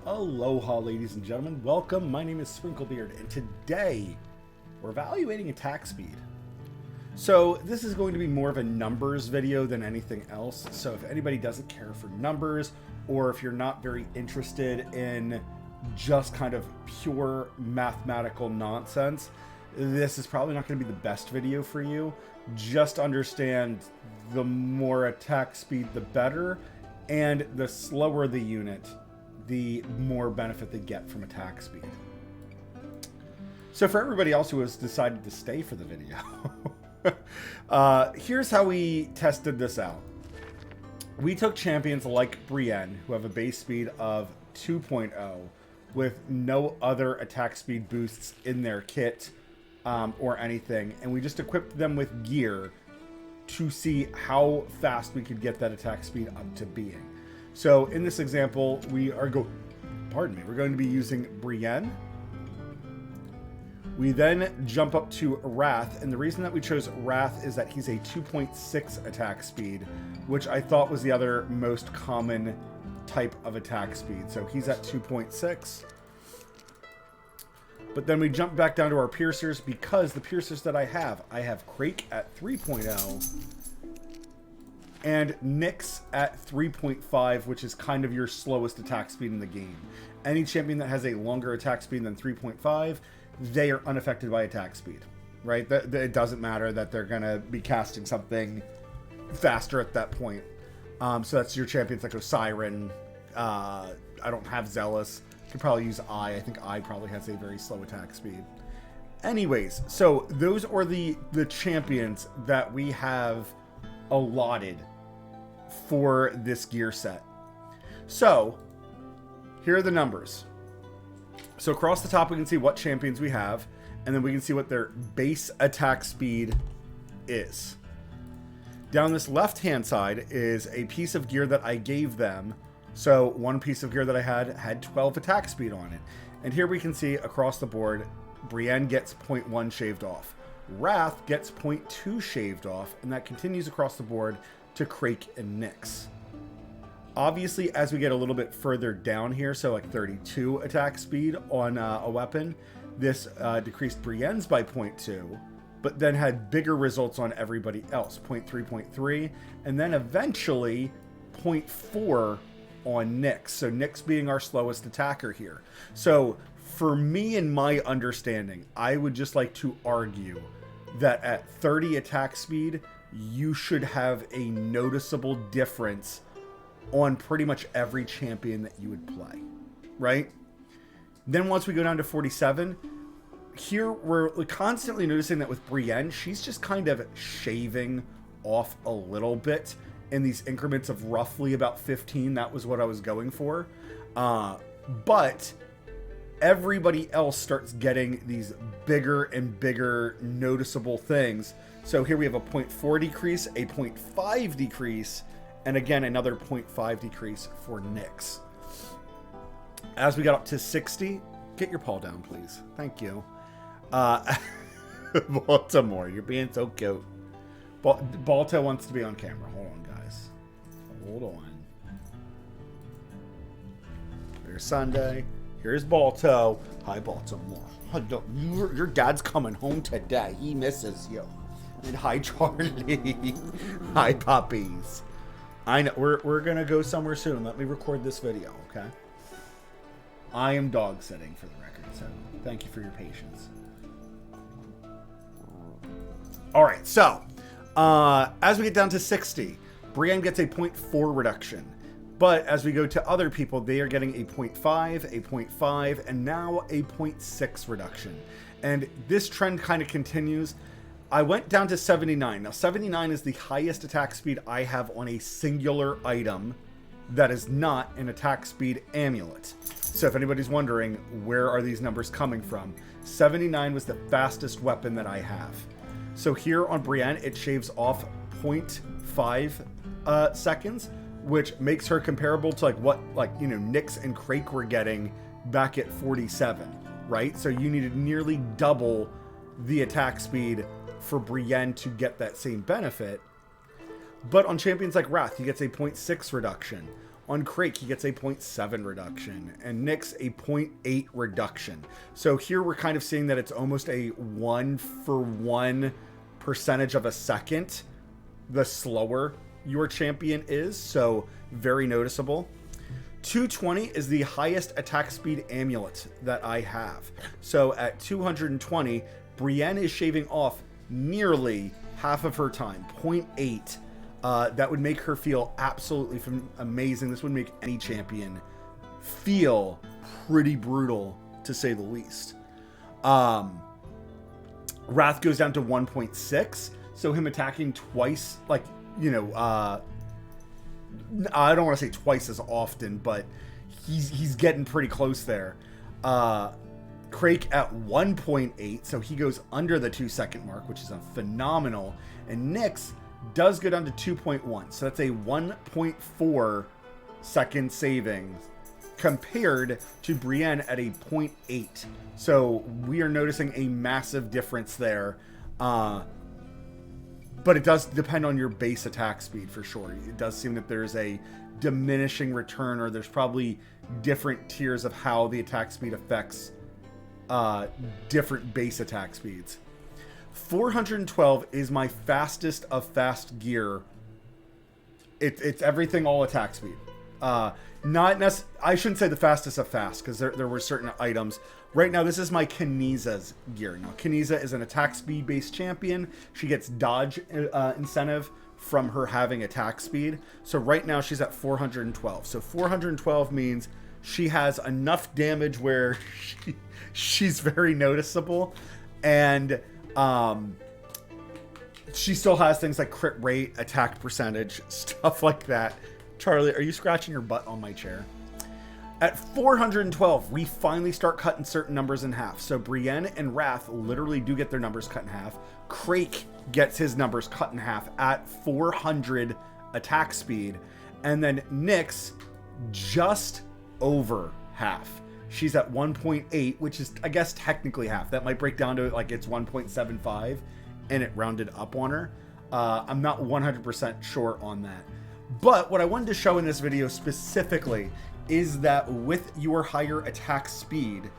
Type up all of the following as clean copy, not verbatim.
Aloha, ladies and gentlemen. Welcome. My name is Sprinklebeard, and today we're evaluating attack speed. So this is going to be more of a numbers video than anything else. So if anybody doesn't care for numbers, or if you're not very interested in just kind of pure mathematical nonsense, this is probably not going to be the best video for you. Just understand the more attack speed, the better, and the slower the unit, the more benefit they get from attack speed. So for everybody else who has decided to stay for the video, here's how we tested this out. We took champions like Brienne, who have a base speed of 2.0, with no other attack speed boosts in their kit or anything, and we just equipped them with gear to see how fast we could get that attack speed up to being. So in this example, we're going to be using Brienne. We then jump up to Wrath, and the reason that we chose Wrath is that he's a 2.6 attack speed, which I thought was the other most common type of attack speed. So he's at 2.6. But then we jump back down to our piercers, because the piercers that I have Crake at 3.0 and Nyx at 3.5, which is kind of your slowest attack speed in the game. Any champion that has a longer attack speed than 3.5, they are unaffected by attack speed, right? It doesn't matter that they're going to be casting something faster at that point. So that's your champions like Osiren. I don't have Zealous. You could probably use I. I think I probably has a very slow attack speed. Anyways, so those are the champions that we have allotted for this gear set. So here are the numbers. So across the top we can see what champions we have, and then we can see what their base attack speed is. Down this left hand side is a piece of gear that I gave them. So one piece of gear that I had 12 attack speed on it. And here we can see across the board, Brienne gets 0.1 shaved off. Wrath gets 0.2 shaved off, and that continues across the board to Crake and Nyx. Obviously, as we get a little bit further down here, so like 32 attack speed on a weapon, this decreased Brienne's by 0.2, but then had bigger results on everybody else, 0.3, 0.3, and then eventually 0.4 on Nyx. So Nyx being our slowest attacker here. So for me and my understanding, I would just like to argue that at 30 attack speed, you should have a noticeable difference on pretty much every champion that you would play, right? Then once we go down to 47, here we're constantly noticing that with Brienne, she's just kind of shaving off a little bit in these increments of roughly about 15. That was what I was going for. But everybody else starts getting these bigger and bigger noticeable things. So here we have a 0.4 decrease, a 0.5 decrease, and again, another 0.5 decrease for Nyx. As we got up to 60, get your paw down, please. Thank you. Baltimore, you're being so cute. Balto wants to be on camera. Hold on, guys. Hold on. Here's Sunday. Here's Balto. Hi, Baltimore. Your dad's coming home today. He misses you. And hi, Charlie. Hi, puppies. I know we're gonna go somewhere soon. Let me record this video, okay? I am dog sitting for the record, so thank you for your patience. All right, so as we get down to 60, Brienne gets a 0.4 reduction. But as we go to other people, they are getting a 0.5, a 0.5, and now a 0.6 reduction. And this trend kind of continues. I went down to 79. Now, 79 is the highest attack speed I have on a singular item that is not an attack speed amulet. So if anybody's wondering, where are these numbers coming from? 79 was the fastest weapon that I have. So here on Brienne, it shaves off 0.5 seconds, which makes her comparable to Nyx and Crake were getting back at 47, right? So you needed nearly double the attack speed for Brienne to get that same benefit. But on champions like Wrath, he gets a 0.6 reduction. On Crake, he gets a 0.7 reduction, and Nyx a 0.8 reduction. So here we're kind of seeing that it's almost a 1-for-1 percentage of a second the slower your champion is, so very noticeable. 220 is the highest attack speed amulet that I have. So at 220, Brienne is shaving off nearly half of her time, 0.8. That would make her feel absolutely amazing. This would make any champion feel pretty brutal, to say the least. Wrath goes down to 1.6, so him attacking twice, like, you know, I don't want to say twice as often, but he's getting pretty close there. Crake at 1.8, so he goes under the 2-second mark, which is a phenomenal. And Nyx does go down to 2.1, so that's a 1.4 second savings compared to Brienne at a 0.8. So we are noticing a massive difference there. But it does depend on your base attack speed for sure. It does seem that there's a diminishing return, or there's probably different tiers of how the attack speed affects different base attack speeds. 412 is my fastest of fast gear. It's everything all attack speed. I shouldn't say the fastest of fast, because there were certain items. Right now, this is my Kaniza's gear. Now, Kaniza is an attack speed based champion. She gets dodge incentive from her having attack speed. So right now she's at 412. So 412 means she has enough damage where she's very noticeable, and she still has things like crit rate, attack percentage, stuff like that. Charlie, are you scratching your butt on my chair? At 412, we finally start cutting certain numbers in half. So Brienne and Wrath literally do get their numbers cut in half. Crake gets his numbers cut in half at 400 attack speed. And then Nyx just over half. She's at 1.8, which is, I guess, technically half. That might break down to like it's 1.75, and it rounded up on her. I'm not 100% sure on that. But what I wanted to show in this video specifically is that with your higher attack speed,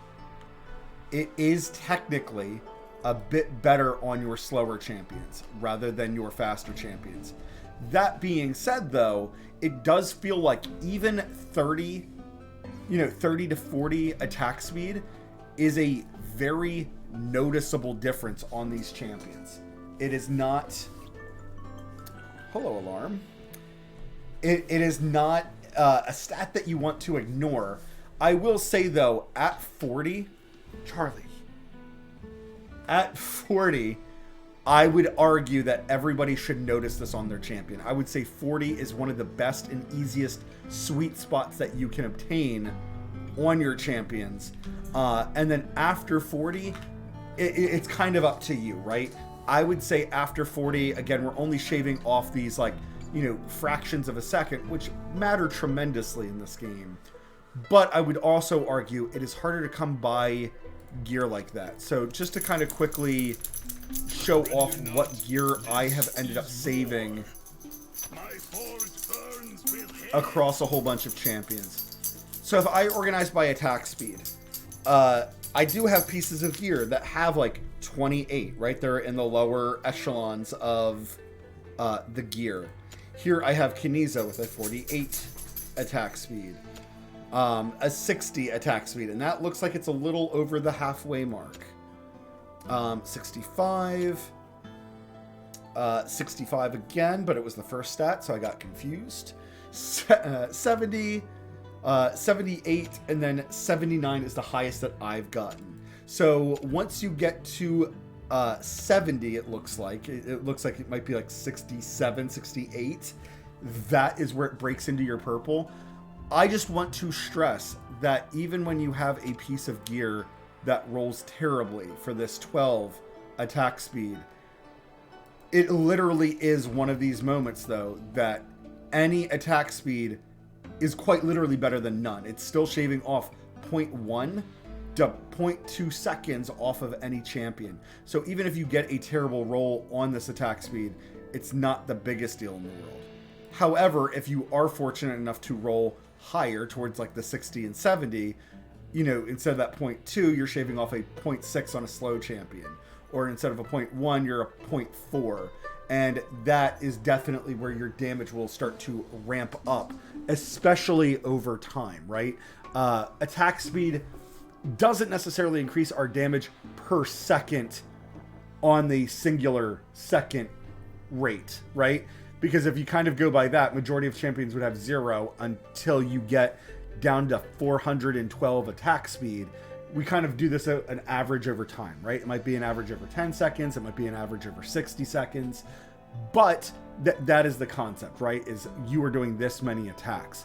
it is technically a bit better on your slower champions rather than your faster champions. That being said, though, it does feel like even 30 to 40 attack speed is a very noticeable difference on these champions. It is not... Hello, alarm. It is not a stat that you want to ignore. I will say, though, at 40, Charlie, at 40, I would argue that everybody should notice this on their champion. I would say 40 is one of the best and easiest sweet spots that you can obtain on your champions. And then after 40, it's kind of up to you, right? I would say after 40, again, we're only shaving off these, like, fractions of a second, which matter tremendously in this game. But I would also argue it is harder to come by gear like that. So just to kind of quickly show off what gear I have ended up saving across a whole bunch of champions. So if I organize by attack speed, I do have pieces of gear that have like 28, right? They're in the lower echelons of the gear. Here I have Kaniza with a 48 attack speed, a 60 attack speed, and that looks like it's a little over the halfway mark. 65, 65 again, but it was the first stat, so I got confused. 70, 78, and then 79 is the highest that I've gotten. So once you get to 70, it looks like it might be like 67, 68. That is where it breaks into your purple. I just want to stress that even when you have a piece of gear that rolls terribly for this 12 attack speed, it literally is one of these moments, though, that any attack speed is quite literally better than none. It's still shaving off 0.1 to 0.2 seconds off of any champion. So even if you get a terrible roll on this attack speed, it's not the biggest deal in the world. However, if you are fortunate enough to roll higher towards like the 60 and 70, you know, instead of that 0.2, you're shaving off a 0.6 on a slow champion. Or instead of a 0.1, you're a 0.4. And that is definitely where your damage will start to ramp up, especially over time, right? Attack speed doesn't necessarily increase our damage per second on the singular second rate, right? Because if you kind of go by that, majority of champions would have 0 until you get down to 412 attack speed. We kind of do this at an average over time, right? It might be an average over 10 seconds. It might be an average over 60 seconds. But that is the concept, right? Is you are doing this many attacks.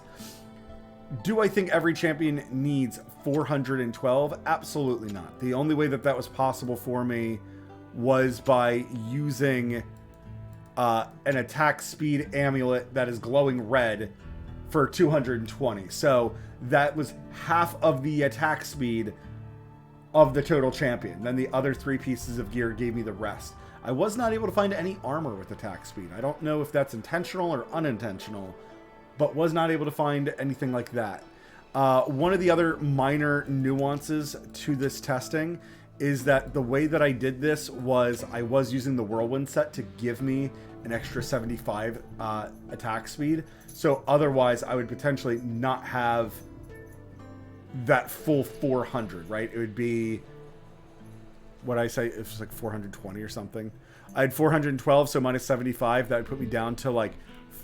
Do I think every champion needs 412? Absolutely not. The only way that that was possible for me was by using an attack speed amulet that is glowing red for 220. So that was half of the attack speed of the total champion. Then the other 3 pieces of gear gave me the rest. I was not able to find any armor with attack speed. I don't know if that's intentional or unintentional, but was not able to find anything like that. One of the other minor nuances to this testing is that the way that I did this was I was using the Whirlwind set to give me an extra 75 attack speed. So otherwise I would potentially not have that full 400, right? It would be, what I say, it was like 420 or something. I had 412, so minus 75, that would put me down to like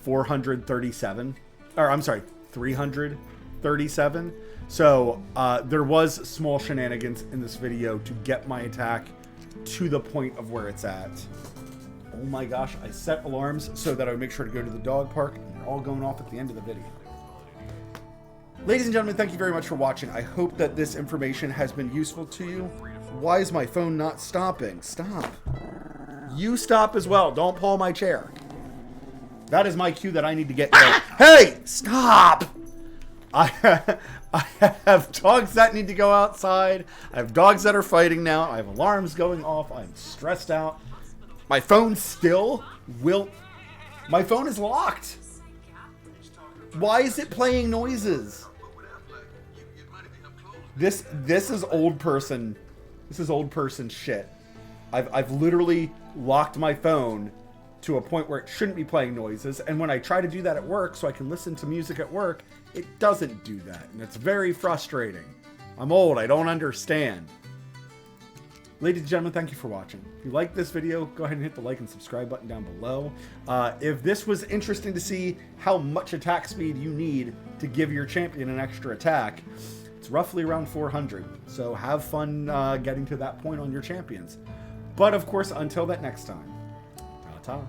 437. Or I'm sorry, 337. So there was small shenanigans in this video to get my attack to the point of where it's at. Oh my gosh, I set alarms so that I would make sure to go to the dog park, and they're all going off at the end of the video. Ladies and gentlemen, thank you very much for watching. I hope that this information has been useful to you. Why is my phone not stopping? Stop. You stop as well. Don't pull my chair. That is my cue that I need to get going. Hey, stop! I have dogs that need to go outside. I have dogs that are fighting now. I have alarms going off. I'm stressed out. My phone still will... My phone is locked. Why is it playing noises? This is old person. This is old person shit. I've literally locked my phone to a point where it shouldn't be playing noises, and when I try to do that at work so I can listen to music at work, it doesn't do that, and it's very frustrating. I'm old, I don't understand. Ladies and gentlemen, thank you for watching. If you like this video, go ahead and hit the like and subscribe button down below. If this was interesting to see how much attack speed you need to give your champion an extra attack, it's roughly around 400. So have fun getting to that point on your champions. But of course, until that next time, ta-ta.